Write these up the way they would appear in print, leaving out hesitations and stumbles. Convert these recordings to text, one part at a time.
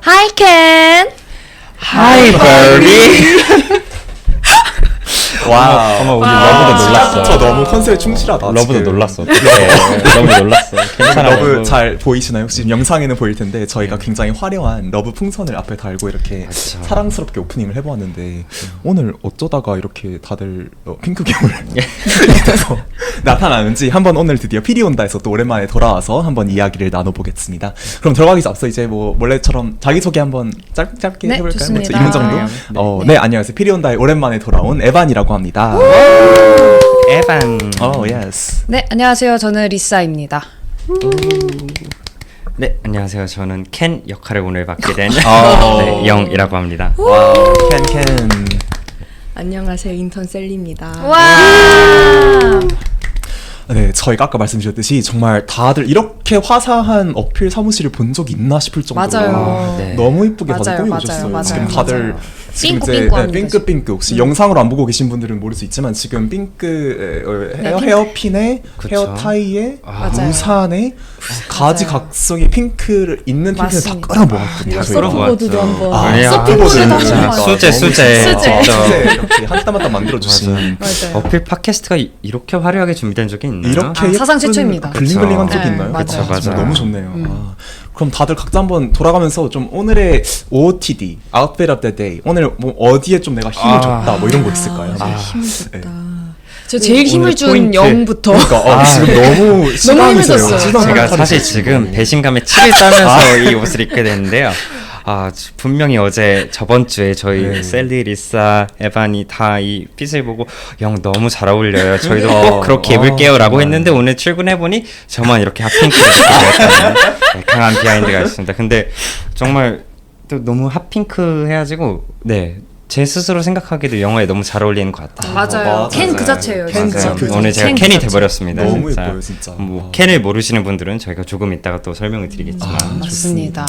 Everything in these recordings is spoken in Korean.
Hi Ken. Hi Birdie. 와, 어머 우리 러브도 놀랐어. 저 너무 컨셉에 충실하다. 러브도 지금. 놀랐어. 너무 놀랐어. 괜찮아. 러브 잘 보이시나요? 혹시 영상에는 보일 텐데 저희가 굉장히 화려한 러브 풍선을 앞에 달고 이렇게 그쵸. 사랑스럽게 오프닝을 해보았는데 오늘 어쩌다가 이렇게 다들 핑크 괴물 돼서 나타나는지 한번 오늘 드디어 피리온다에서 또 오랜만에 돌아와서 한번 이야기를 나눠보겠습니다. 그럼 들어가기 앞서 이제 뭐 원래처럼 자기소개 한번 짧게 네, 해볼까요? 좋습니다. 뭐 2분 정도? 네, 안녕하세요. 피리온다에 오랜만에 돌아온 에반이라고 합니다. 에반. 예스. 네, 안녕하세요. 저는 리사입니다. 네, 안녕하세요. 저는 켄 역할을 오늘 맡게 된 네, 영이라고 합니다. 와, 캔. 안녕하세요. 인턴 셀리입니다. 와. 네, 저희가 아까 말씀드렸듯이 정말 다들 이렇게 화사한 어필 사무실을 본 적이 있나 싶을 정도로 맞아요. 네. 너무 이쁘게 다들 맞아요, 꾸미셨어요. 맞아요, 지금 맞아요. 다들 맞아요. 지금 이제 삥꾸삥꾸합니다, 삥끄삥끄 혹시 영상으로 안 보고 계신 분들은 모를 수 있지만 지금 헤어핀에 그쵸. 헤어타이에 맞아요. 우산에 가지각성의 핑크를 있는 핑크를 다 맞습니다. 끌어모았거든요. 저희가. 서프보드도 한번. 아니야. 서핑보드도 서핑보드는 한번. 수제. 수제. 수제 이렇게 한 땀 한 땀 만들어주신 맞아요. 어필 팟캐스트가 이렇게 화려하게 준비된 적이 있나요? 이렇게 사상 예쁜 최초입니다. 블링블링한 그쵸. 적이 있나요? 네, 맞아요. 그쵸, 맞아요. 너무 좋네요. 그럼 다들 각자 한번 돌아가면서 좀 오늘의 OOTD, Outfit of the Day, 오늘 뭐 어디에 좀 내가 힘을 줬다, 뭐 이런 거 있을까요? 힘을 네. 줬다. 저 제일 힘을 오늘 준 포인트. 영부터. 그러니까 지금 너무 시간이세요. 힘들었어요. 제가 사실 지금 배신감에 치를 따면서 이 옷을 입게 됐는데요. 분명히 어제 저번 주에 저희 네. 셀리, 리사, 에반이 다 이 핏을 보고 영 너무 잘 어울려요. 저희도 그러니까. 꼭 그렇게 입을게요라고 했는데 오늘 출근해 보니 저만 이렇게 핫핑크를 입게 되었다는 강한 비하인드가 있습니다. 근데 정말 또 너무 핫핑크 해가지고 제 스스로 생각하기도 영화에 너무 잘 어울리는 것 같아요. 맞아요. 맞아요. 캔 그 자체예요. 캔 진짜. 그 오늘 제가 캔 캔이 그 자체. 돼버렸습니다. 너무 진짜. 예뻐요, 진짜. 뭐 캔을 모르시는 분들은 저희가 조금 이따가 또 설명을 드리겠지만 맞습니다.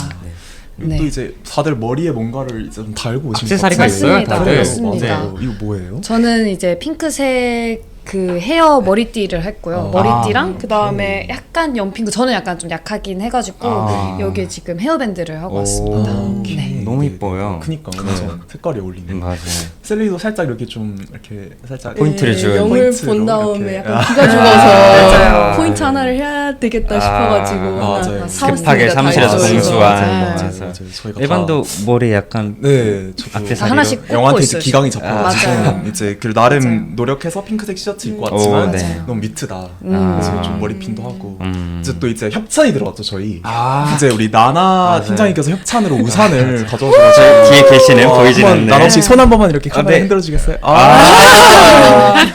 네. 또 이제 다들 머리에 뭔가를 이제 좀 달고 오신 액세서리가 것 같아요. 있어요, 다들. 맞습니다. 맞습니다. 이거 뭐예요? 저는 이제 핑크색 그 헤어 머리띠를 했고요. 머리띠랑 그 다음에 약간 연핑크. 저는 약간 좀 약하긴 해가지고 여기에 지금 헤어밴드를 하고 왔습니다. 오케이. 너무 이뻐요. 그니까 네. 완전 색깔이 어울리네. 맞아요. 셀리도 살짝 이렇게 좀 이렇게 살짝 포인트를 준 영을 포인트로 본 다음에 이렇게. 약간 기가 죽어서 맞아요. 포인트 하나를 해야 되겠다 싶어가지고 맞아요. 하나 사왔습니다. 급하게 사무실에서 다이소에서. 공수한. 네. 맞아요. 저희가 일반도 머리 약간 네, 저도 액세서리로? 하나씩 꽂고 영화한테 이제 있어요. 기강이 잡혀가지고 맞아요. 이제 그 나름 맞아요. 노력해서 핑크색 셔츠 입고 왔지만 오, 네. 너무 미트다. 그래서 좀 머리핀도 하고 이제 또 이제 협찬이 들어왔죠 저희. 이제 우리 나나 팀장님께서 협찬으로 우산을 가져와서 뒤에 계시는 보이진 한번 않네. 나나 혹시 손 한 번만 이렇게 카메라 네. 흔들어 주겠어요?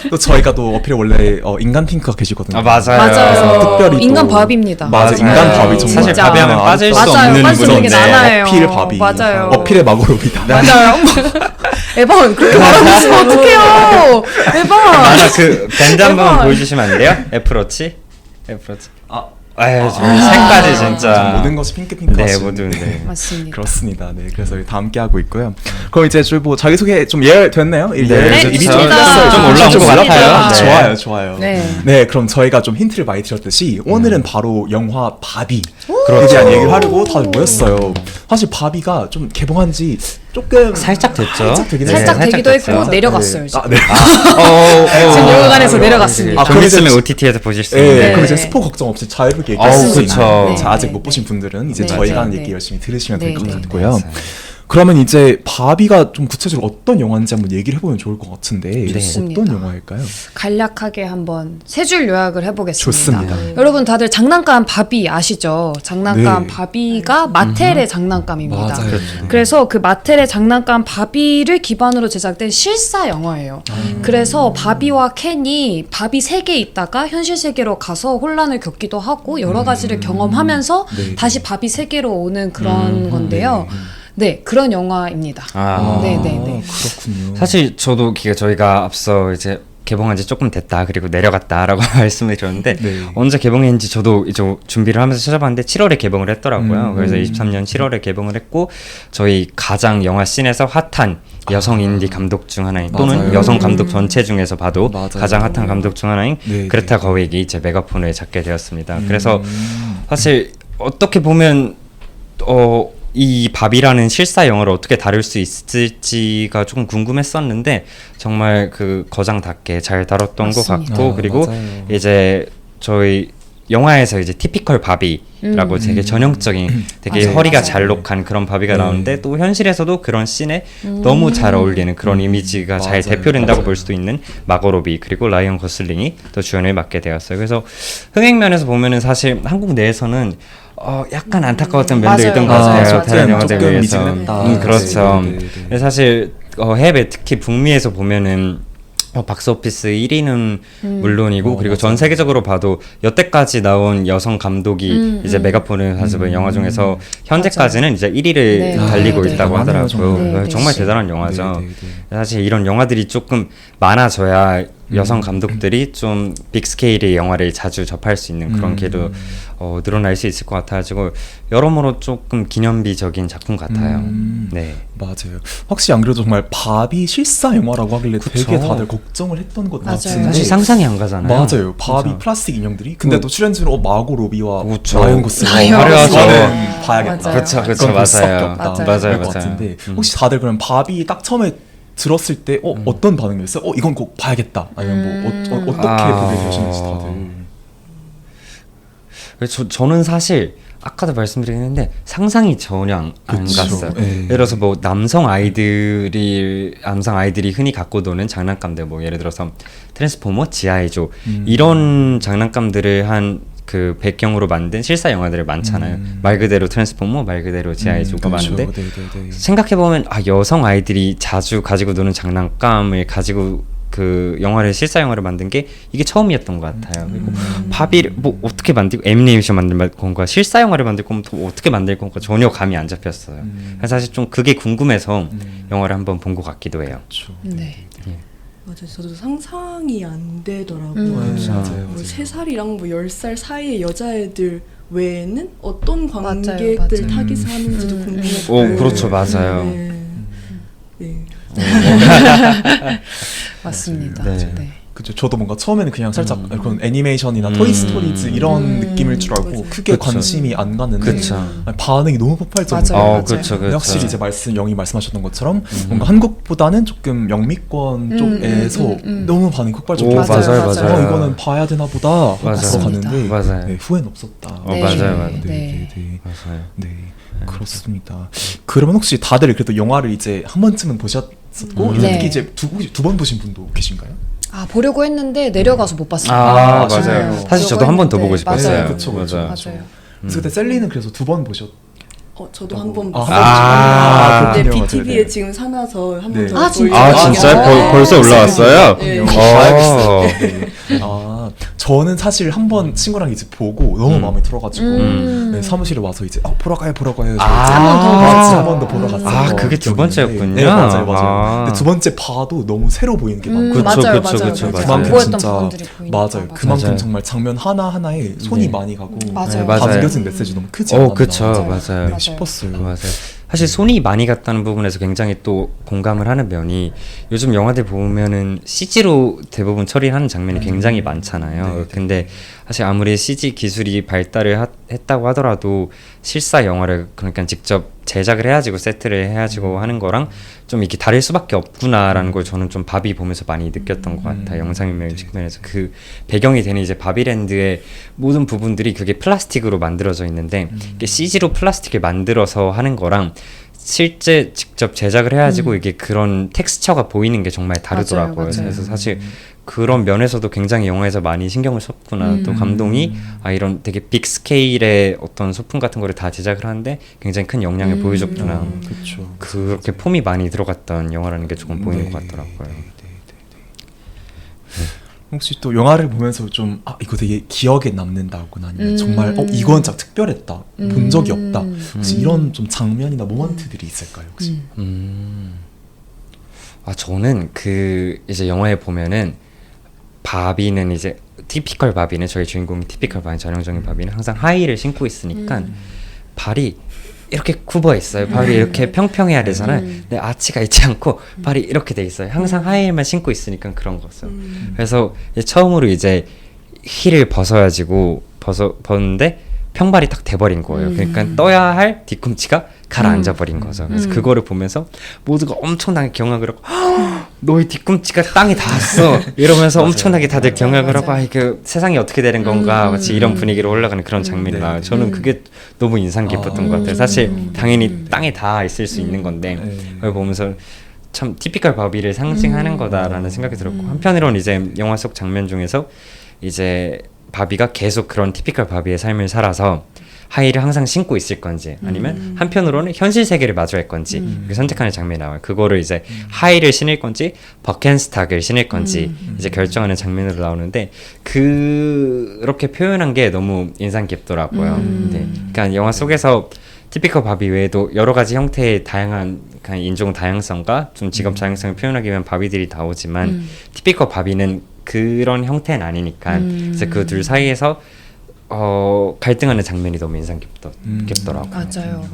또 저희가 또 어필에 원래 인간 핑크가 계시거든요. 맞아요. 맞아요. 특별히 또- 인간 밥입니다. 맞아, 인간 밥이 정말 사실 진짜. 밥이 하면 빠질 수 맞아요. 없는 빠질 수 없는 게 분인데 나나예요. 어필 밥이 맞아요. 어필의 마고로비다. 맞아요. 에반 그렇게 말하고 있으면 어떡해요. 에반. 나나 그 밴드 한 번만 대박. 보여주시면 안 돼요? 애플워치? 애플워치. 아유 저 아, 색까지 진짜 모든 것이 핑크핑크 네 하시는. 모든 네. 맞습니다. 그렇습니다. 네, 그래서 다 함께 하고 있고요. 그럼 이제 뭐 자기 소개 좀 됐나요? 네, 이미 좀 좋습니다. 됐어요. 좀 올라온 것 올라왔죠? 같아요. 네. 좋아요, 좋아요. 네. 그럼 저희가 좀 힌트를 많이 드렸듯이 오늘은 바로 영화 바비에 그렇죠. 대한 얘기를 하려고 다들 모였어요. 사실 바비가 좀 개봉한지 조금 살짝 됐죠? 살짝 되긴 살짝 했어요. 되기도 됐어요. 했고 내려갔어요. 지금. 네. 지금 영화관에서 내려갔습니다. 좀 그럼 있으면 이제- OTT에서 보실 수 네, 있는데 그럼 이제 네. 스포 걱정 없이 자유롭게 아우, 얘기할 수 그쵸. 있나요? 네. 자, 아직 네. 못 보신 분들은 이제 네. 저희가 하는 네. 얘기 열심히 들으시면 될 네. 것 네. 같고요. 네. 그러면 이제 바비가 좀 구체적으로 어떤 영화인지 한번 얘기를 해보면 좋을 것 같은데 좋습니다. 어떤 영화일까요? 간략하게 한번 세 줄 요약을 해보겠습니다. 좋습니다. 여러분 다들 장난감 바비 아시죠? 장난감 네. 바비가 마텔의 장난감입니다. 맞아요. 그래서 그 마텔의 장난감 바비를 기반으로 제작된 실사 영화예요. 그래서 바비와 켄이 바비 세계에 있다가 현실 세계로 가서 혼란을 겪기도 하고 여러 가지를 경험하면서 네. 다시 바비 세계로 오는 그런 건데요. 네, 그런 영화입니다. 네네네. 그렇군요. 사실 저도 저희가 앞서 이제 개봉한 지 조금 됐다 그리고 내려갔다라고 말씀을 드렸는데 네. 언제 개봉했는지 저도 이제 준비를 하면서 찾아봤는데 7월에 개봉을 했더라고요. 그래서 23년 7월에 개봉을 했고 저희 가장 영화 씬에서 핫한 여성 인디 감독 중 하나인 또는 맞아요. 여성 감독 전체 중에서 봐도 맞아요. 가장 핫한 감독 중 하나인 네, 그레타 네. 거윅이 제 메가폰을 잡게 되었습니다. 그래서 사실 어떻게 보면 이 밥이라는 실사 영어를 어떻게 다룰 수 있을지가 조금 궁금했었는데 정말 그 거장답게 잘 다뤘던 맞습니다. 것 같고 그리고 맞아요. 이제 저희 영화에서 이제 티피컬 바비라고 되게 전형적인 되게 맞아요, 허리가 맞아요. 잘록한 그런 바비가 네. 나오는데 또 현실에서도 그런 씬에 너무 잘 어울리는 그런 이미지가 잘 맞아요, 대표된다고 맞아요. 볼 수도 있는 마거로비 그리고 라이언 거슬링이 또 주연을 맡게 되었어요. 그래서 흥행면에서 보면은 사실 한국 내에서는 약간 안타까웠던 면도 맞아요. 있던 것 맞아요. 같아요. 맞아요. 다른 영화들 조금 비해서. 미진했다. 그렇죠. 네, 네, 네. 근데 사실 해외 특히 북미에서 보면은 박스오피스 1위는 물론이고 그리고 전 맞아요. 세계적으로 봐도 여태까지 나온 여성 감독이 이제 메가폰을 가지고 영화 중에서 현재까지는 이제 1위를 네. 달리고 네. 있다고 대단하네요, 하더라고요. 정말. 네, 정말 네. 대단한 영화죠. 네, 네, 네. 사실 이런 영화들이 조금 많아져야 여성 감독들이 좀 빅스케일의 영화를 자주 접할 수 있는 그런 기회도 늘어날 수 있을 것 같아가지고 여러모로 조금 기념비적인 작품 같아요. 네. 맞아요. 확실히 안 그래도 정말 바비 실사 영화라고 하길래 그쵸. 되게 다들 걱정을 했던 것 맞아요. 같은데 사실 상상이 안 가잖아요. 맞아요. 바비 그쵸. 플라스틱 인형들이 근데 또 출연진으로 마고 로비와 그쵸. 라이언 고슬링 화려하죠. 이거는 봐야겠다. 맞아요. 그쵸, 그쵸, 이건 볼 수밖에 맞아요. 없다. 맞아요. 그럴 맞아요, 것 맞아요. 같은데 혹시 다들 그럼 바비 딱 처음에 들었을 때 어떤 반응이었어요? 이건 꼭 봐야겠다. 아니면 뭐 어떻게 보게 되셨는지 다들. 그래서 저는 사실 아까도 말씀드렸는데 상상이 전혀 안 그쵸. 갔어요. 네. 예를 들어서 뭐 남성 아이들이 흔히 갖고 노는 장난감들 뭐 예를 들어서 트랜스포머, 지아이조 이런 장난감들을 한 그 배경으로 만든 실사 영화들이 많잖아요. 말 그대로 트랜스포머, 말 그대로 지아이조가 많은데 네, 네, 네. 생각해보면 여성 아이들이 자주 가지고 노는 장난감을 가지고 그 영화를 실사 영화를 만든 게 이게 처음이었던 것 같아요. 그리고 바비를 뭐 어떻게 만들고 애니메이션 만들 건가 실사 영화를 만들 거면 또 어떻게 만들 건가 전혀 감이 안 잡혔어요. 그래서 사실 좀 그게 궁금해서 영화를 한번 본 것 같기도 해요. 그렇죠. 네. 맞아요. 저도 상상이 안 되더라고요. 네, 그렇죠. 맞아요. 뭐 3살이랑 뭐 10살 사이의 여자애들 외에는 어떤 맞아요, 관객들 맞아요. 타깃을 하는지도 궁금했고. 그렇죠, 맞아요. 네. 네. 맞습니다. 네. 네. 그죠. 저도 뭔가 처음에는 그냥 살짝 그런 애니메이션이나 토이 스토리즈 이런 느낌일 줄 알고 맞아요. 크게 그쵸. 관심이 안 갔는데 그쵸. 반응이 너무 폭발적이고 맞아요, 맞아요. 그렇죠, 그렇죠. 확실히 이제 영희 말씀하셨던 것처럼 뭔가 한국보다는 조금 영미권 쪽에서 너무 반응이 폭발적이고 오, 맞아요, 맞아요. 이거는 봐야 되나 보다 하고 맞아요. 들어갔는데 맞아요. 네, 후회는 없었다. 네. 맞아요, 맞아요. 네, 네, 네. 맞아요. 네, 그렇습니다. 그러면 혹시 다들 그래도 영화를 이제 한 번쯤은 보셨었고 네. 특히 이제 두 번 보신 분도 계신가요? 보려고 했는데 내려가서 못 봤어요. 맞아요. 아쉽네요. 사실 저도 한 번 더 보고 보려고 싶었어요. 했는데. 그쵸, 그쵸. 맞아요. 그래서 그때 셀리는 그래서 두 번 보셨. 저도 한 번 아, 봤어요. 아, 근데 그렇군요. BTV에 네네. 지금 사놔서 한 네. 번 더. 아, 진짜요? 아 진짜요? 벌써 올라왔어요? 네. 어. 저는 사실 한 번 친구랑 이제 보고 너무 마음에 들어가지고 네, 사무실에 와서 이제 보러 가요 해서 한 번 더 보러 갔어요. 아, 그게 두 번째였군요. 네, 맞아요. 아. 근데 두 번째 봐도 너무 새로 보이는 게 많고 그쵸, 맞아요, 그쵸, 맞아요, 그쵸, 맞아요. 맞아요. 안 그만큼 보였던 진짜 부분들이 보이니까. 맞아요. 그만큼 맞아요. 정말 장면 하나 하나에 손이 많이 가고 맞아요. 맞아요. 담겨진 메시지 너무 크지 않나. 그쵸, 맞아요. 맞아요. 네, 싶었어요. 맞아요. 사실 손이 많이 갔다는 부분에서 굉장히 또 공감을 하는 면이 요즘 영화들 보면은 CG로 대부분 처리하는 장면이 굉장히 많잖아요. 네, 네. 근데 사실 아무리 CG 기술이 발달을 했다고 하더라도 실사 영화를 그러니까 직접 제작을 해가지고 세트를 해가지고 하는 거랑 좀 이렇게 다를 수밖에 없구나라는 걸 저는 좀 바비 보면서 많이 느꼈던 것 같아요. 영상인명 측면에서 그 배경이 되는 이제 바비랜드의 모든 부분들이 그게 플라스틱으로 만들어져 있는데 이게 CG로 플라스틱을 만들어서 하는 거랑 실제 직접 제작을 해가지고 이게 그런 텍스처가 보이는 게 정말 다르더라고요. 맞아요, 맞아요. 그래서 사실 그런 면에서도 굉장히 영화에서 많이 신경을 썼구나. 또 감독이 이런 되게 빅 스케일의 어떤 소품 같은 거를 다 제작을 하는데 굉장히 큰 영향을 보여줬구나. 그렇죠. 그렇게 폼이 많이 들어갔던 영화라는 게 조금 보이는 것 같더라고요. 혹시 또 영화를 보면서 좀 이거 되게 기억에 남는다거나 아니면 정말 이건 진짜 특별했다 본 적이 없다 혹시 이런 좀 장면이나 모먼트들이 있을까요 혹시? 저는 그 이제 영화에 보면은 바비는 이제 티피컬 바비는 저희 주인공이 티피컬 바비 전형적인 바비는 항상 하이힐을 신고 있으니까 발이 이렇게 굽어 있어요. 발이 이렇게 평평해야 되잖아요. 근데 아치가 있지 않고 발이 이렇게 돼 있어요. 항상 하이힐만 신고 있으니까 그런 거였어요. 그래서 이제 처음으로 이제 힐을 벗었는데 평발이 딱 돼버린 거예요. 그러니까 떠야 할 뒤꿈치가 가라앉아 버린 거죠. 그래서 그거를 보면서 모두가 엄청나게 경악을 하고 너의 뒤꿈치가 땅에 닿았어 이러면서 엄청나게 다들 경악을 하고 이게 세상이 어떻게 되는 건가 마치 이런 분위기로 올라가는 그런 장면이 나와요. 저는 그게 너무 인상 깊었던 것 같아요. 사실 당연히 땅에 닿아 있을 수 있는 건데 그걸 보면서 참 티피컬 바비를 상징하는 거다라는 생각이 들었고 한편으로는 이제 영화 속 장면 중에서 이제 바비가 계속 그런 티피컬 바비의 삶을 살아서 하이를 항상 신고 있을 건지 아니면 한편으로는 현실 세계를 마주할 건지 이렇게 선택하는 장면이 나와요. 그거를 이제 하이를 신을 건지 버켄스탁을 신을 건지 이제 결정하는 장면으로 나오는데 그렇게 표현한 게 너무 인상 깊더라고요. 네. 그러니까 영화 속에서 티피컬 바비 외에도 여러 가지 형태의 다양한 인종 다양성과 좀 직업 다양성을 표현하기 위한 바비들이 나오지만 티피컬 바비는 그런 형태는 아니니까 그래서 그 둘 사이에서 갈등하는 장면이 너무 인상 깊더라고요. 맞아요.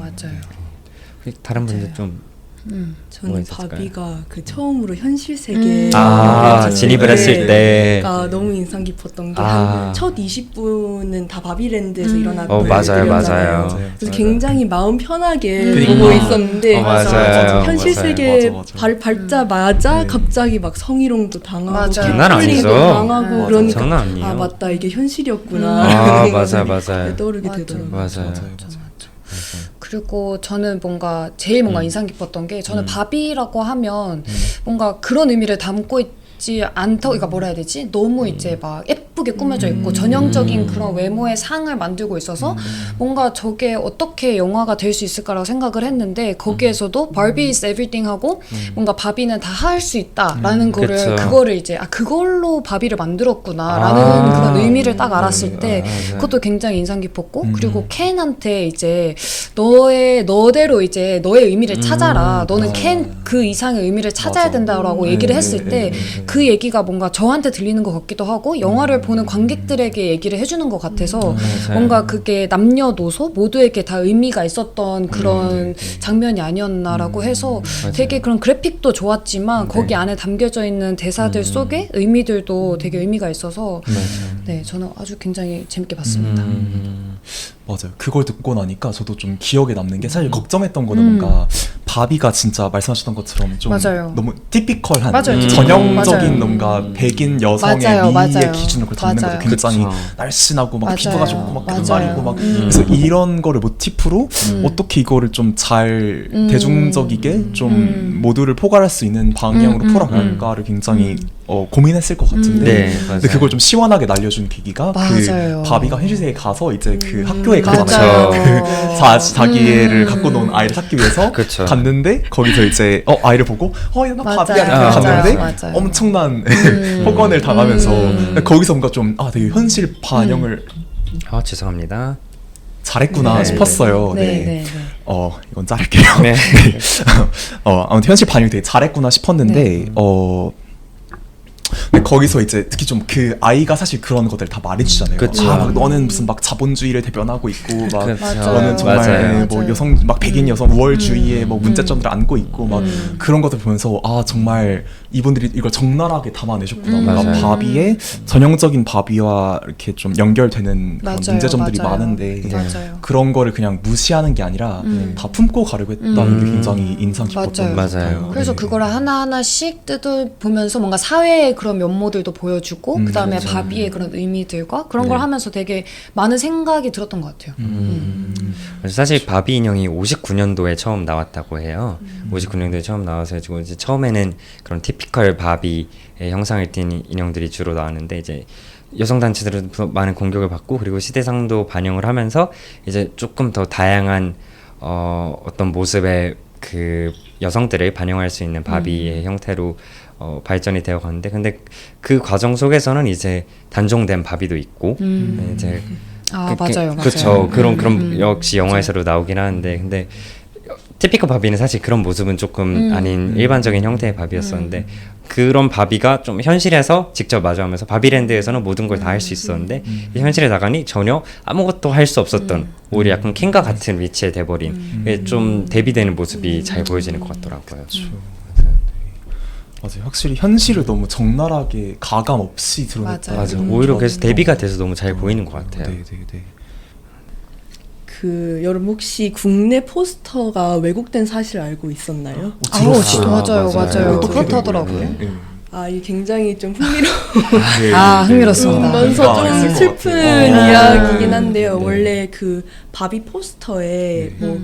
다른 분들 좀 저는 뭐가 있었을까요? 바비가 그 처음으로 현실 세계에 진입을 했을 때가 너무 인상 깊었던 게 아. 첫 20분은 다 바비랜드에서 일어났던 맞아요. 일이었잖아요. 맞아요. 그래서 굉장히 마음 편하게 그러니까. 보고 있었는데 맞아요. 현실 맞아요. 세계에 맞아. 밟자마자 네. 갑자기 막 성희롱도 당하고 맞아요. 장난 catcalling도 아니죠. 당하고 맞아. 그러니까 장난 아니에요. 아 맞다 이게 현실이었구나 맞아요. 떠오르게 맞아. 되더라고요. 맞아요. 그리고 저는 뭔가 제일 뭔가 인상 깊었던 게 저는 바비라고 하면 뭔가 그런 의미를 담고 있지 않다고 그러니까 뭐라 해야 되지? 너무 이제 막 예쁘게 꾸며져 있고 전형적인 그런 외모의 상을 만들고 있어서 뭔가 저게 어떻게 영화가 될 수 있을까라고 생각을 했는데 거기에서도 바비 is everything 하고 뭔가 바비는 다 할 수 있다라는 그쵸. 그거를 이제 그걸로 바비를 만들었구나라는 그런 의미를 딱 알았을 때 그것도 굉장히 인상 깊었고 그리고 켄한테 이제 너대로 이제 너의 의미를 찾아라. 너는 켄 그 이상의 의미를 찾아야 된다라고 얘기를 했을 때 그 얘기가 뭔가 저한테 들리는 것 같기도 하고 영화를 보는 관객들에게 얘기를 해주는 것 같아서 뭔가 그게 남녀노소 모두에게 다 의미가 있었던 그런 장면이 아니었나라고 해서 되게 그런 그래픽도 좋았지만 거기 안에 담겨져 있는 대사들 속에 의미들도 되게 의미가 있어서 네 저는 아주 굉장히 재밌게 봤습니다. 맞아요. 그걸 듣고 나니까 저도 좀 기억에 남는 게 사실 걱정했던 거는 뭔가 바비가 진짜 말씀하셨던 것처럼 좀 맞아요. 너무 티피컬한 맞아요. 전형적인 맞아요. 뭔가 백인 여성의 맞아요. 미의 맞아요. 기준을 그걸 담는 맞아요. 거죠. 굉장히 그쵸. 날씬하고 막 맞아요. 피부가 좋고 막 맞아요. 금발이고 막 그래서 이런 거를 모티프로 어떻게 이거를 좀 잘 대중적이게 좀 모두를 포괄할 수 있는 방향으로 풀어갈까를 굉장히 고민했을 것 같은데 네, 근데 맞아요. 그걸 좀 시원하게 날려준 계기가 맞아요. 그 바비가 현실 세계에 가서 이제 그 학교에 맞아요. 가잖아요. 그 자기를 갖고 논 아이를 찾기 위해서 그쵸. 갔는데 거기서 이제 아이를 보고 나 맞아요. 바비야 이렇게 맞아요. 갔는데 맞아요. 엄청난 폭언을 당하면서 거기서 뭔가 좀 되게 현실 반영을 죄송합니다. 잘했구나 네. 싶었어요. 네. 이건 자를게요. 네. 아무튼 현실 반영 되게 잘했구나 싶었는데 근데 거기서 이제 특히 좀 그 아이가 사실 그런 것들 다 말해주잖아요. 그쵸. 막 너는 무슨 막 자본주의를 대변하고 있고 막 그쵸. 너는 정말 맞아요. 뭐 맞아요. 여성 막 백인 여성 우월주의의 뭐 문제점들을 안고 있고 막 그런 것들 보면서 정말 이분들이 이걸 적나라하게 담아내셨구나. 뭔가 맞아요. 바비의 전형적인 바비와 이렇게 좀 연결되는 그런 맞아요. 문제점들이 맞아요. 많은데 맞아요. 그런 거를 그냥 무시하는 게 아니라 다 품고 가려고 했다는 게 굉장히 인상 깊었던 것 맞아요. 같아요. 그래서 네. 그걸 하나하나씩 뜯어보면서 뭔가 사회의 그런 면모들도 보여주고 그 다음에 바비의 그런 의미들과 그런 걸 하면서 되게 많은 생각이 들었던 것 같아요. 사실 바비 인형이 59년도에 처음 나왔다고 해요. 59년도에 처음 나와서 지금 이제 처음에는 그런 티피컬 바비의 형상을 띈 인형들이 주로 나왔는데 이제 여성 단체들은 많은 공격을 받고 그리고 시대상도 반영을 하면서 이제 조금 더 다양한 어떤 모습의 그 여성들을 반영할 수 있는 바비의 형태로 발전이 되어 갔는데 근데 그 과정 속에서는 이제 단종된 바비도 있고 이제 맞아요. 그렇죠. 그런 역시 영화에서도 나오긴 하는데 근데 티피컬 바비는 사실 그런 모습은 조금 아닌 일반적인 형태의 바비였었는데 그런 바비가 좀 현실에서 직접 마주하면서 바비랜드에서는 모든 걸 다 할 수 있었는데 이 현실에 나가니 전혀 아무것도 할 수 없었던 오히려 약간 켄과 같은 위치에 돼버린 좀 대비되는 모습이 잘 보여지는 것 같더라고요. 맞아요. 확실히 현실을 너무 적나라하게 가감 없이 드러냈다. 맞아요. 오히려 그래서 대비가 돼서 너무 잘 보이는 것 같아요. 네. 여러분 혹시 국내 포스터가 왜곡된 사실 알고 있었나요? 진짜 맞아요. 어떻게 그렇다더라고요. 된 거예요? 이게 굉장히 좀 흥미로운 흥미롭습니다. 면서 좀 있을 것 슬픈 같아요. 이야기긴 한데요. 네. 원래 그 바비 포스터에 뭐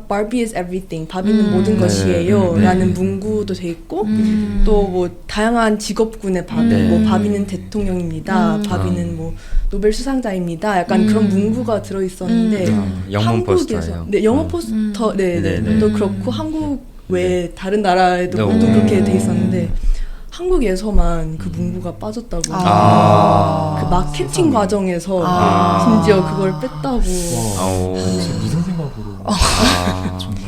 Barbie is everything, 바비는 모든 것이에요 라는 문구도 돼 있고 또 뭐 다양한 직업군의 바비, 뭐 바비는 대통령입니다, 바비는 뭐 노벨 수상자입니다, 약간 그런 문구가 들어있었는데 영문 포스터예요. 네, 영어 포스터, 또 그렇고 한국 외 다른 나라에도 네. 모두 그렇게 돼 있었는데 한국에서만 그 문구가 빠졌다고. 그 마케팅 과정에서 심지어 그걸 뺐다고. 무슨 생각으로 정말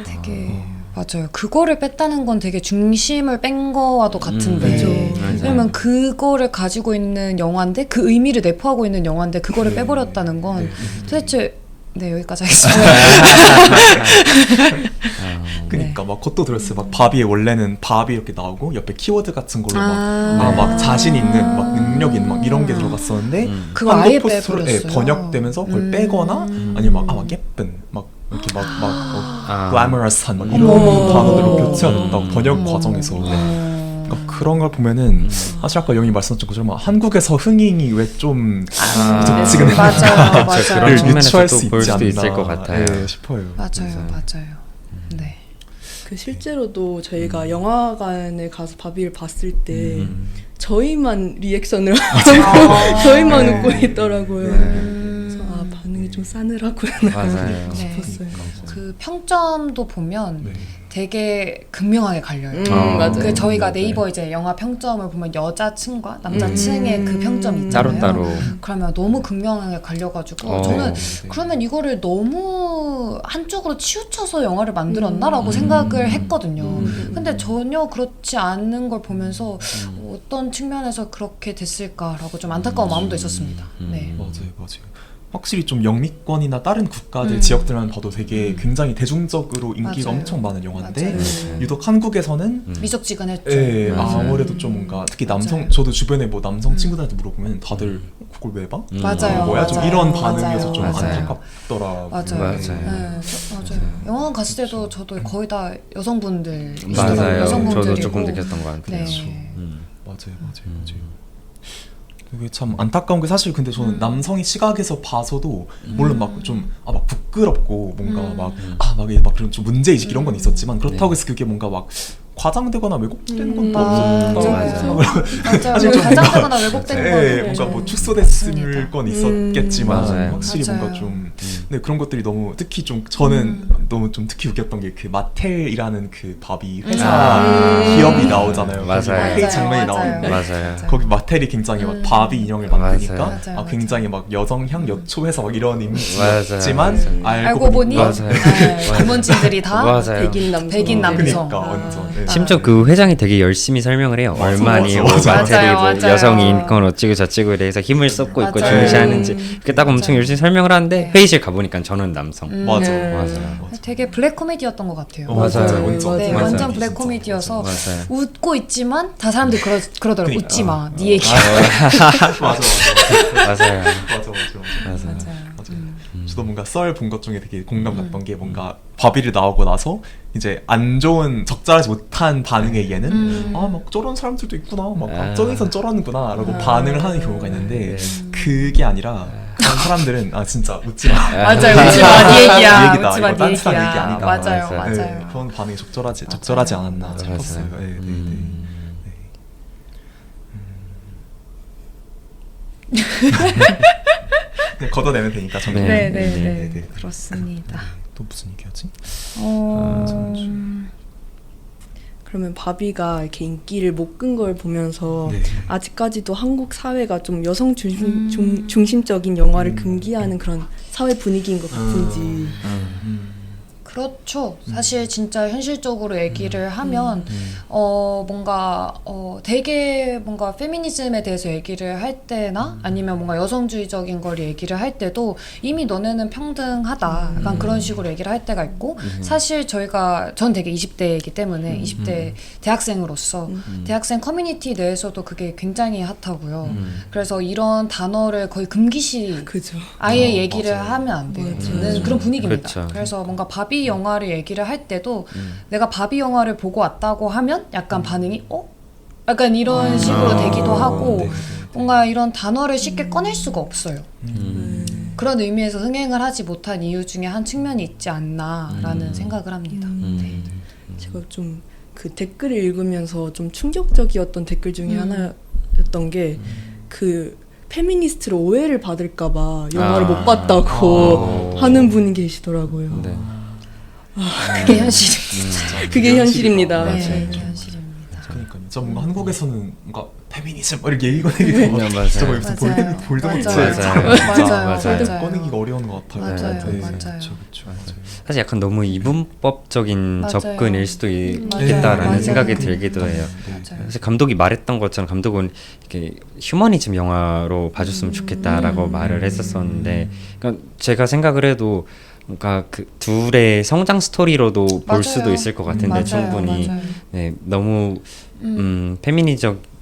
되게 맞아요. 그거를 뺐다는 건 되게 중심을 뺀 거와도 같은데. 그죠. 왜냐면 그거를 가지고 있는 영화인데 그 의미를 내포하고 있는 영화인데 그거를 빼버렸다는 건 도대체 여기까지 하겠습니다. 그니까 막 그것도 들었어요. 막 바비에 원래는 바비 이렇게 나오고 옆에 키워드 같은 걸로 막 자신 있는 막 능력 있는 막 이런 게 들어갔었는데 그거 한국 아예 포스터로 빼버렸어요. 번역되면서 그걸 빼거나 아니면 막 예쁜 막 이렇게 막 글래머러스한 막 이런 단어들로 교체한다고 번역 과정에서 그러니까 그런 걸 보면은 사실 아까 영희 말씀하신 것처럼 한국에서 흥행이 왜좀 득지근해 맞아요. 그런 유추할 측면에서 수 볼 있지 수도 않나 있을 것 같아요. 싶어요. 맞아요. 네. 그 실제로도 저희가 영화관에 가서 바비를 봤을 때 저희만 리액션을 하고 저희만 웃고 있더라고요. 그래서 반응이 좀 싸늘하구나 맞아요. 싶었어요. 그 평점도 보면 네. 되게 극명하게 갈려요. 맞아요. 그 저희가 네. 네이버 이제 영화 평점을 보면 여자층과 남자층의 그 평점이 있잖아요. 따로 그러면 너무 극명하게 갈려가지고 저는 그러면 이거를 너무 한쪽으로 치우쳐서 영화를 만들었나라고 생각을 했거든요. 근데 전혀 그렇지 않은 걸 보면서 어떤 측면에서 그렇게 됐을까라고 좀 안타까운 마음도 있었습니다. 네. 맞아요. 확실히 좀 영미권이나 다른 국가들 지역들만 봐도 되게 굉장히 대중적으로 인기가 맞아요. 엄청 많은 영화인데 맞아요. 유독 한국에서는 미적지근했죠. 아무래도 좀 뭔가 특히 남성 저도 주변에 뭐 남성 친구들한테 물어보면 다들 그걸 왜 봐? 맞아요. 뭐야? 좀 맞아요. 이런 반응이어서 좀 맞아요. 안타깝더라고요. 맞아요. 맞아요. 영화관 갔을 때도 저도 거의 다 여성분들 맞아요. 여성분들이고. 저도 조금 느꼈던 것 같아요. 네. 맞아요. 그게 참 안타까운 게 사실 근데 저는 남성의 시각에서 봐서도 물론 막 좀 막 부끄럽고 뭔가 막 그런 좀 문제의식 이런 건 있었지만 그렇다고 해서 그게 뭔가 막 과장되거나 왜곡된 건 없었다고 맞아요. 사실 좀 과장되거나 왜곡된 건 뭔가 뭐 축소됐을 건 있었겠지만 맞아요. 확실히 맞아요. 뭔가 좀 네, 그런 것들이 너무 특히 좀 저는 너무 좀 특히 웃겼던 게 그 마텔이라는 그 바비 회사 기업이 나오잖아요. 맞아요. 거기 막 회의 장면이 맞아요. 나오는데 맞아요. 거기 마텔이 굉장히 막 바비 인형을 만드니까 맞아요. 굉장히 막 여성향 여초해서 막 이런 맞아요. 이미지였지만 알고 보니 맞아요. 임원진들이 다 맞아요. 백인 남성. 그러니까 완전 네. 심지어 그 회장이 되게 열심히 설명을 해요. 얼마니 맞아. 마텔이 뭐 맞아요. 여성이 인권 어찌고 저찌고에 대해서 힘을 쏟고 있고 맞아요. 중시하는지 그게 딱 엄청 맞아요. 열심히 설명을 하는데 회의실 가보니까 저는 남성. 맞아요. 되게 블랙 코미디였던 것 같아요. 맞아요. 완전. 네, 맞아요. 완전 블랙 코미디여서 맞아요. 웃고 있지만 다 사람들이 그러더라고. 그러니까. 웃지 마. 네 얘기야. 맞아요. 맞아요. 저도 뭔가 썰 본 것 중에 되게 공감 갔던 게 뭔가 바비를 나오고 나서 이제 안 좋은 적절하지 못한 반응에 얘는 막 저런 사람들도 있구나 막 저기선 저러는구나 라고 반응을 하는 경우가 있는데 그게 아니라 그런 사람들은 진짜 웃지 마 맞아요. 웃지 마. 네 얘기야. 얘기다. 웃지 마. 이거 네 딴짓한 얘기야. 얘기 아니다. 맞아요. 네, 그런 반응이 적절하지 않았나 싶었어요. 네, 걷어내면 되니까 저는. 네. 그렇습니다. 또 무슨 얘기하지? 그러면 바비가 이렇게 인기를 못 끈 걸 보면서 아직까지도 한국 사회가 좀 여성 중심적인 영화를 금기하는 그런 사회 분위기인 것 같은지. 그렇죠. 사실 진짜 현실적으로 얘기를 하면 뭔가 되게 뭔가 페미니즘에 대해서 얘기를 할 때나 아니면 뭔가 여성주의적인 걸 얘기를 할 때도 이미 너네는 평등하다 약간 그런 식으로 얘기를 할 때가 있고 사실 전 되게 20대이기 때문에 20대 대학생으로서 대학생 커뮤니티 내에서도 그게 굉장히 핫하고요. 그래서 이런 단어를 거의 금기시 그죠. 아예 얘기를 맞아요. 하면 안 되는 맞아요. 그런 분위기입니다. 그렇죠. 그래서 뭔가 바비 영화를 얘기를 할 때도 내가 바비 영화를 보고 왔다고 하면 약간 반응이 약간 이런 식으로 되기도 하고 네. 뭔가 이런 단어를 쉽게 꺼낼 수가 없어요. 그런 의미에서 흥행을 하지 못한 이유 중에 한 측면이 있지 않나라는 생각을 합니다. 네. 제가 좀 그 댓글을 읽으면서 좀 충격적이었던 댓글 중에 하나였던 게 그 페미니스트로 오해를 받을까봐 영화를 못 봤다고 하는 분이 계시더라고요. 네. 그게 현실입니다. 그게 현실입니다. 네, 맞아요. 그게 현실입니다. 그러니까요. 저 뭔가 한국에서는 뭔가 페미니즘 이렇게 읽어내기도 맞아요. 저거 무슨 맞아요. 볼드모트 맞아요. 맞아요. 맞아요. 꺼내기가 어려운 것 같아요. 맞아요. 네. 맞아요. 그쵸. 사실 약간 너무 이분법적인 맞아요. 접근일 수도 맞아요. 있겠다라는 맞아요. 생각이 들기도 해요. 맞아요. 사실 감독이 말했던 것처럼 감독은 이렇게 휴머니즘 영화로 봐줬으면 좋겠다라고 말을 했었었는데, 그러니까 제가 생각을 해도 그러니까 그 둘의 성장 스토리로도 볼 맞아요. 수도 있을 것 같은데 맞아요. 충분히 맞아요. 네, 너무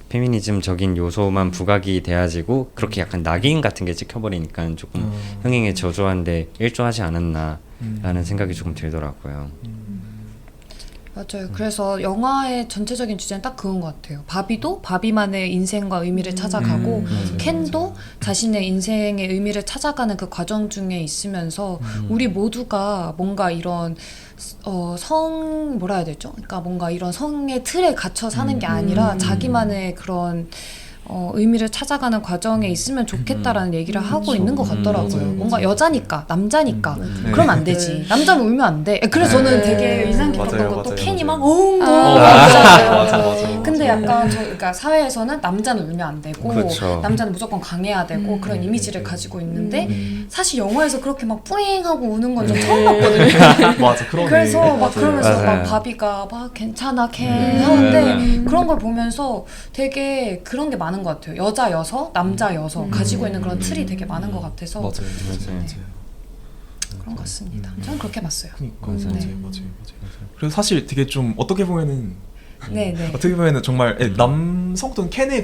페미니즘적인 요소만 부각이 돼가지고 그렇게 약간 낙인 같은 게 찍혀버리니까 조금 흥행에 저조한데 일조하지 않았나라는 생각이 조금 들더라고요. 맞아요. 그래서 영화의 전체적인 주제는 딱 그건 것 같아요. 바비도 바비만의 인생과 의미를 찾아가고 켄도 자신의 인생의 의미를 찾아가는 그 과정 중에 있으면서 우리 모두가 뭔가 이런 뭐라 해야 되죠? 그러니까 뭔가 이런 성의 틀에 갇혀 사는 게 아니라 자기만의 그런 의미를 찾아가는 과정에 있으면 좋겠다라는 얘기를 하고 있는 것 같더라고요. 뭔가 여자니까, 남자니까. 그러면 안 되지. 남자는 울면 안 돼. 그래서 저는 되게 인상 깊었던 맞아요, 것도 맞아요, 캔이 맞아요. 막 울잖아요. 맞아. 근데 약간 그러니까 사회에서는 남자는 울면 안 되고 그렇죠. 남자는 무조건 강해야 되고 그런 이미지를 가지고 있는데 사실 영화에서 그렇게 막 뿌잉하고 우는 건 좀 처음 봤거든요. 맞아. 그러네. 그래서 막 그러면서 맞아요. 막 바비가 막 괜찮아 캔 하는데 그런 걸 보면서 되게 그런 게 많은 것 같아요. 여자여서 남자여서 가지고 있는 그런 틀이 되게 많은 것 같아서 맞아요. 그런 것 같습니다. 저는 그렇게 봤어요. 맞아요. 네. 맞아요. 그래서 사실 되게 좀 어떻게 보면은 네네. 어떻게 보면은 정말 남성분 캔에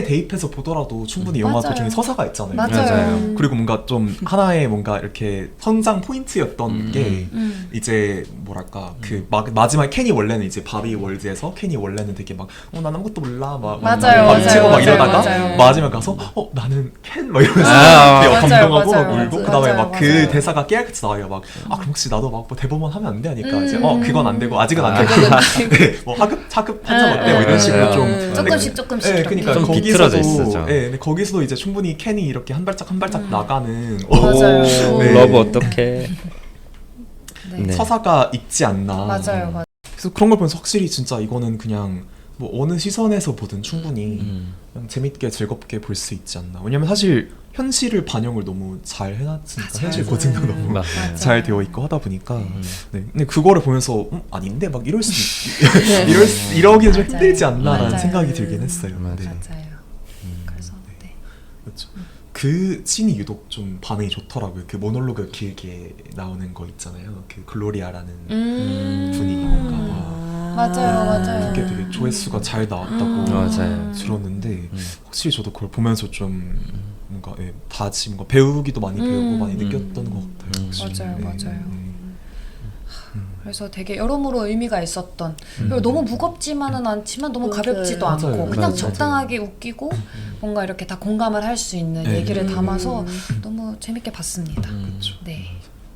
대입해서 보더라도 충분히 영화들 맞아요. 중에 서사가 있잖아요. 맞아요. 그리고 뭔가 좀 하나의 뭔가 이렇게 성장 포인트였던 게 이제 뭐랄까 그 마지막에 캔이 원래는 이제 바비 월드에서 캔이 원래는 되게 막 난 아무것도 몰라 막 맞아요, 바비 치고 막 맞아요, 이러다가 맞아요. 마지막에 가서 나는 캔 막 이러면서 맞아요, 감동하고 맞아요, 막 울고 맞아요, 그다음에 막 그 맞아요. 대사가 깨알같이 나와요. 막 그럼 혹시 나도 막 뭐 대법원 하면 안 돼 하니까 이제 그건 안 되고 아직은 안 되고 네, 뭐 하급 판사 어때? 뭐 이런 식으로 좀 조금씩 네, 이렇게. 그러니까 좀 거기서도 비틀어져 있었죠. 근데 거기서도 이제 충분히 캔이 이렇게 한 발짝 나가는 맞아요. 네. 러브 어떡해. 네. 네. 서사가 있지 않나. 맞아요. 그래서 그런 걸 보면서 확실히 진짜 이거는 그냥 뭐 어느 시선에서 보든 충분히 그냥 재밌게 즐겁게 볼 수 있지 않나. 왜냐면 사실 현실을 반영을 너무 잘 해놨으니까 현실 고증도 너무 맞아요. 잘 되어 있고 하다 보니까 네. 근데 그거를 보면서 아닌데 막 이럴 수 이러기는 좀 힘들지 않나라는 맞아요. 생각이 들긴 했어요. 맞아요. 네. 맞아요. 그래서 네. 그렇죠. 그 씬이 유독 좀 반응이 좋더라고요. 그 모놀로그 길게 나오는 거 있잖아요. 그 글로리아라는 분이 뭔가 맞아요. 그게 되게 조회수가 잘 나왔다고 맞아요. 들었는데 확실히 저도 그걸 보면서 좀 뭔가 다짐과 배우기도 많이 배우고 많이 느꼈던 것 같아요. 확실히. 맞아요. 그래서 되게 여러모로 의미가 있었던 그리고 너무 무겁지만은 않지만 너무 가볍지도 않고 맞아요. 그냥 맞아요. 적당하게 웃기고 뭔가 이렇게 다 공감을 할 수 있는 얘기를 담아서 너무 재밌게 봤습니다. 그렇죠. 네.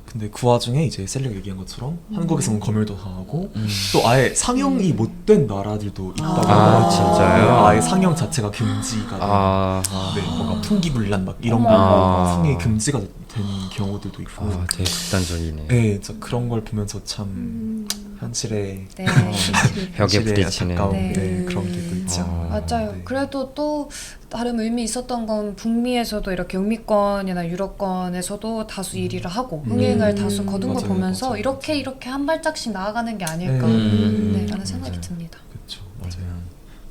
근데 그 와중에 이제 셀리가 얘기한 것처럼 한국에서는 검열도 당하고 또 아예 상영이 못 된 나라들도 있다고 하더라고요. 진짜요? 아예 상영 자체가 금지가 네, 뭔가 풍기불란 막 이런 거 상영이 금지가 된 경우들도 있고 되게 극단적이네. 네, 진짜 그런 걸 보면서 참 현실에 네. 벽에 현실에 부딪히는. 가까운 네. 네, 그런 게 또 있지 않나. 맞아요. 네. 그래도 또 다른 의미 있었던 건 북미에서도 이렇게 영미권이나 유럽권에서도 다수 1위를 하고 흥행을 다수 거둔 걸 맞아요, 보면서 맞아요. 이렇게 한 발짝씩 나아가는 게 아닐까 네. 라는 생각이 맞아요. 듭니다. 그렇죠. 맞아요.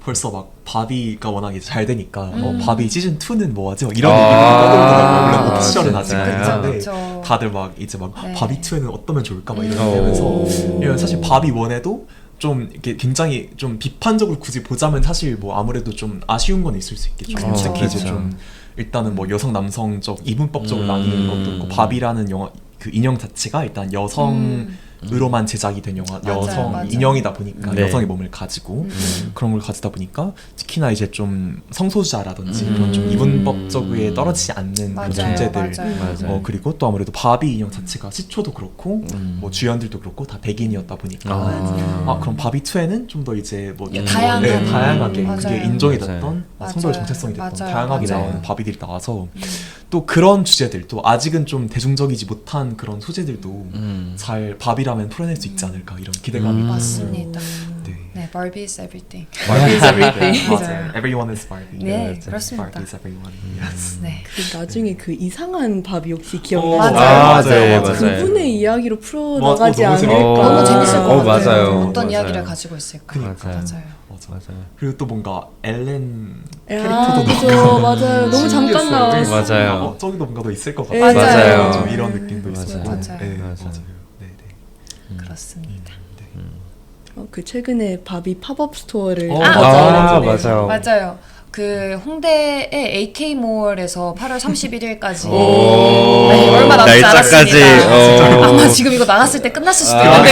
벌써 막 바비가 워낙 이제 잘 되니까 바비 시즌 2는 뭐하죠? 이런 얘기를 떠들더라고요. 물론 아, 오피셜은 아직 진짜요? 아닌데 그쵸. 다들 막 이제 막 네. 바비 2에는 어떠면 좋을까 막 이런 되면서 이런 사실 바비 1에도 좀 이렇게 굉장히 좀 비판적으로 굳이 보자면 사실 뭐 아무래도 좀 아쉬운 건 있을 수 있겠죠. 그쵸. 특히 이제 그쵸. 좀 일단은 뭐 여성 남성적 이분법적으로 나뉘는 것도 있고 바비라는 영화 그 인형 자체가 일단 여성으로만 제작이 된 영화 맞아요, 여성 맞아요. 인형이다 보니까 네. 여성의 몸을 가지고 그런 걸 가지다 보니까 특히나 이제 좀 성소수자라든지 그런 좀 이분법적에 떨어지지 않는 그런 맞아요, 존재들 맞아요. 그리고 또 아무래도 바비 인형 자체가 시초도 그렇고 뭐 주연들도 그렇고 다 백인이었다 보니까 그럼 바비 2에는 좀 더 이제 뭐 다양한. 다양하게 맞아요. 그게 인정이 맞아요. 됐던 맞아요. 성별 정체성이 됐던 맞아요. 다양하게 맞아요. 나오는 바비들이 나와서 또 그런 주제들 또 아직은 좀 대중적이지 못한 그런 소재들도 잘 바비라면 풀어낼 수 있지 않을까 이런 기대감이 맞습니다. 네. 네, Barbie is everything. Barbie is everything. 맞아요. 맞아요. Everyone is Barbie. 네, 그렇습니다. Barbie is everyone. Yes. 네. 그 나중에 그 이상한 바비 혹시 어, 기억나요? 맞아요. 맞아요. 그분의 이야기로 풀어 맞아, 나가지 너무 않을까. 재밌- 너무 재밌을 것 같아요. 맞아요. 어떤 맞아요. 이야기를 가지고 있을까. 그러니까. 맞아요. 맞아요. 맞아. 그리고 또 뭔가 엘렌 아, 캐릭터도 그죠. 너무 맞아요. 너무 잠깐 신기했어요. 나왔어. 맞아요. 저기도 뭔가 더 있을 것 같아. 네, 맞아요. 좀 이런 느낌도 맞아요. 있었고. 맞아요. 네, 맞아요. 맞아요. 네, 네. 그렇습니다. 그 최근에 바비 팝업 스토어를 맞아요. 맞아요. 그 홍대의 AK몰에서 8월 31일까지 오. 얼마 남지 날짜까지, 않았습니다. 오. 아마 지금 이거 나갔을 때 끝났을 수도 아. 있는데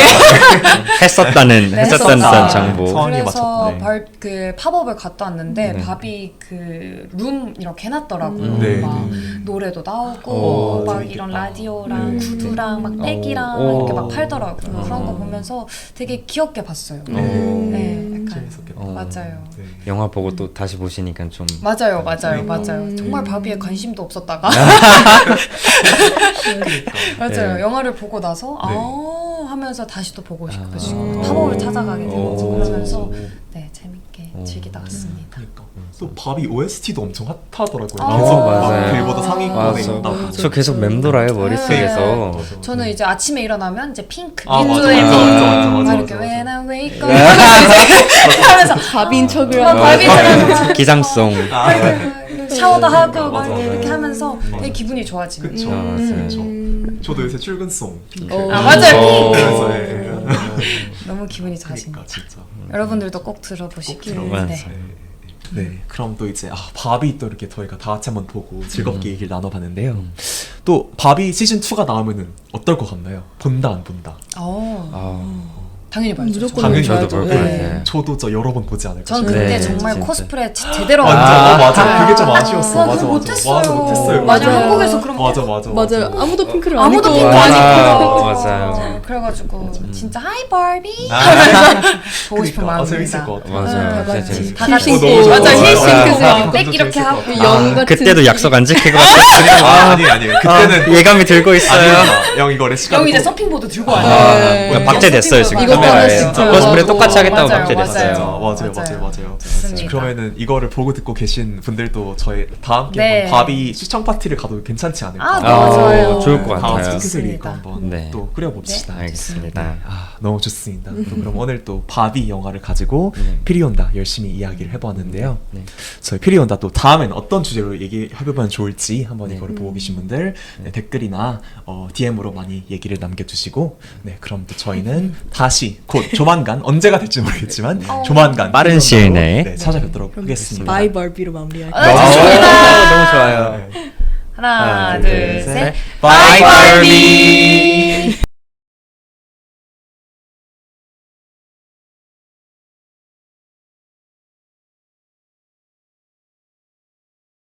했었다는 네, 했었다는 했었다. 정보. 성황리에 그래서 맞췄네. 그 팝업을 갔다 왔는데 네. 바비 그 룸 이렇게 해놨더라고요. 네, 막 네. 노래도 나오고 오, 막 재밌겠다. 이런 라디오랑 네. 구두랑 막 백이랑 오. 이렇게 막 팔더라고요. 그런 거 보면서 되게 귀엽게 봤어요. 네. 네, 약간 재밌었겠다. 맞아요. 네. 영화 보고 또 다시 보시니까 좀 맞아요. 그러니까. 정말 바비에 관심도 없었다가 그러니까. 맞아요. 네. 영화를 보고 나서 네. 하면서 다시 또 보고 싶으시고 아. 팝업을 찾아가게 되고 오. 그러면서 네 재밌게 오. 즐기다 왔습니다. 그러니까. 또 바비 OST도 엄청 핫하더라고요. 아, 계속 막 맞아요. 빌보드 상위권에 맞아. 있다고. 저 계속 맴돌아요 머릿속에서. 맞아. 저는 이제 아침에 일어나면 이제 핑크, 아, 맞아, 인조의 맞아, 핑크 맞아, 막 맞아, 이렇게 맞아, When 맞아. I wake up 하면서 바비인 척을 막 하고 바비처럼 기상송. 샤워도 하고 막 맞아, 이렇게 맞아. 하면서 되게 맞아. 기분이 좋아지는. 그쵸. 맞아요. 저도 요새 출근송 핑크. 아 맞아요. 오. 핑크. 그래서 예. 너무 기분이 좋아집니다. 그러니까 진짜. 여러분들도 꼭 들어보시길. 들어봐요. 네. 네, 그럼 또 이제 바비 또 이렇게 저희가 다 같이 한번 보고 즐겁게 얘기를 나눠봤는데요. 또 바비 시즌 2가 나오면은 어떨 것 같나요? 본다 안 본다? 당연히 봐야죠. 무조건 당연히 저도 봐야죠. 볼 네. 것 같아요. 저도 저 여러 번 보지 않을까 전 싶어요. 그때 네, 정말 진짜. 코스프레 제대로 맞아. 그게 좀 아, 아쉬웠어. 맞아, 그거 맞아. 못했어요. 맞아, 못했어요. 맞아, 맞아요. 한국에서 그런 거 맞아. 맞아요. 아무도 핑크를 안 아무도 입고 핑크 맞아. 안 입고 맞아요. 그래가지고 진짜 하이 바비 아. 하면서 보고 싶은 그러니까, 마음입니다. 재밌을 것 같아. 맞아요. 다 진짜 같이 재밌을 다 같이 힐 너무 좋아. 맞아 힐 맞아요. 싱크 맞아요. 백 이렇게 하고 영 같은 그때도 약속 안 지키고 왔어요. 아니에요. 그때는 예감이 들고 있어요. 영 이거를 시간 형 이제 서핑보드 들고 와요. 네. 박제됐어요 지금 이거 카메라에. 진짜 코스프레 맞아. 똑같이 하겠다고 맞아요, 박제됐어요. 맞아요. 좋습니다. 그러면은 이거를 보고 듣고 계신 분들도 저희 다음 게 네. 바비 시청 파티를 가도 괜찮지 않을까? 아, 너무 좋아요. 좋을 것 다 같아요. 같이 핑크색을 입고 좋습니다. 한번 네. 또 꾸려봅시다. 알겠습니다. 너무 좋습니다. 그럼 오늘 또 바비 영화를 가지고 피리온다 열심히 이야기를 해보았는데요. 네. 저희 피리온다 또 다음엔 어떤 주제로 얘기해보면 좋을지 한번 이거를 보고 계신 분들 댓글이나 DM으로 많이 얘기를 남겨주시고 네 그럼 또 저희는 다시 곧 조만간 언제가 될지 모르겠지만 조만간 빠른 시일 내에 네, 찾아뵙도록 하겠습니다. 바이 바비로 마무리할게요. 좋습니다. 너무 좋아요. 하나, 하나, 둘, 둘, 셋. 셋. 바이 바이 바비.